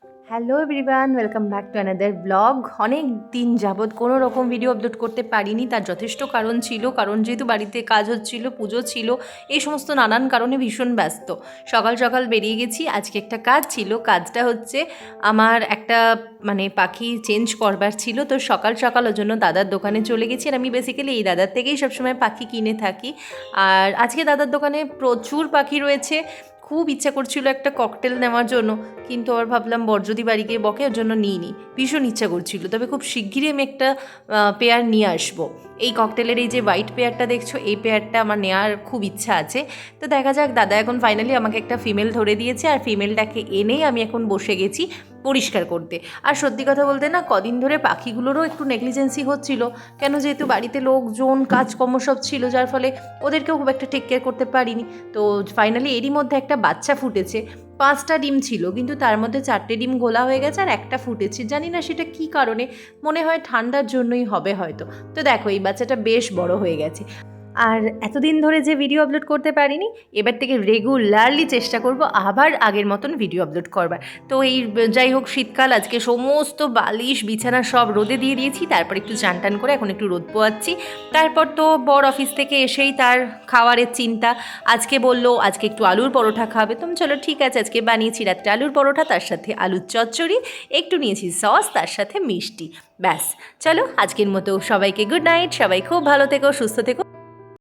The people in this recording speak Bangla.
Hello everyone, welcome back to another blog. অনেক দিন যাবৎ কোনো রকম ভিডিও আপলোড করতে পারিনি, তার যথেষ্ট কারণ ছিল। কারণ যেহেতু বাড়িতে কাজ হচ্ছিল, পুজো ছিল, এই সমস্ত নানান কারণে ভীষণ ব্যস্ত। সকাল সকাল বেরিয়ে গেছি। আজকে একটা কাজ ছিল, কাজটা হচ্ছে আমার একটা পাখি চেঞ্জ করবার ছিল। তো সকাল সকাল ওর জন্য দাদার দোকানে চলে গেছি। আর আমি বেসিক্যালি এই দাদার থেকেই সবসময় পাখি কিনে থাকি। আর আজকে দাদার দোকানে প্রচুর পাখি রয়েছে। খুব ইচ্ছা করছিল একটা ককটেল নেওয়ার জন্য, কিন্তু আবার ভাবলাম বর যদি বাড়ি গিয়ে বকে, ওর জন্য নিইনি। ভীষণ ইচ্ছা করছিল, তবে খুব শিগগিরই আমি একটা পেয়ার নিয়ে আসবো। এই ককটেলের এই যে হোয়াইট পেয়ারটা দেখছো, এই পেয়ারটা আমার নেওয়ার খুব ইচ্ছা আছে। তো দেখা যাক, দাদা এখন ফাইনালি আমাকে একটা ফিমেল ধরে দিয়েছে, আর ফিমেলটাকে এনেই আমি এখন বসে গেছি পরিষ্কার করতে। আর সত্যি কথা বলতে না, কদিন ধরে পাখিগুলোরও একটু নেগলিজেন্সি হচ্ছিল, কেন যেহেতু বাড়িতে লোকজন কাজকর্ম সব ছিল, যার ফলে ওদেরকেও খুব একটা টেক কেয়ার করতে পারিনি। তো ফাইনালি এরই মধ্যে একটা বাচ্চা ফুটেছে। 5টা ডিম ছিল, কিন্তু তার মধ্যে 4টে ডিম গোলা হয়ে গেছে আর একটা ফুটেছে। জানি না সেটা কী কারণে, মনে হয় ঠান্ডার জন্যই হবে হয়তো। তো দেখো, এই বাচ্চাটা বেশ বড় হয়ে গেছে। আর এতদিন ধরে যে ভিডিও আপলোড করতে পারিনি, এবার থেকে রেগুলারলি চেষ্টা করব আবার আগের মতন ভিডিও আপলোড করবার। তো এই যাই হোক, শীতকাল, আজকে সমস্ত বালিশ বিছানা সব রোদে দিয়ে দিয়েছি। তারপর একটু চান টান করে এখন একটু রোদ পোয়াচ্ছি। তারপর তো বর অফিস থেকে এসেই তার খাওয়ারের চিন্তা। আজকে বললো আজকে একটু আলুর পরোটা খাবে, তো চলো ঠিক আছে, আজকে বানিয়েছি রাত্রে আলুর পরোটা, তার সাথে আলুর চচ্চড়ি, একটু নিয়েছি সস, তার সাথে মিষ্টি। ব্যাস, চলো আজকের মতো সবাইকে গুড নাইট। সবাই খুব ভালো থেকো, সুস্থ থেকো।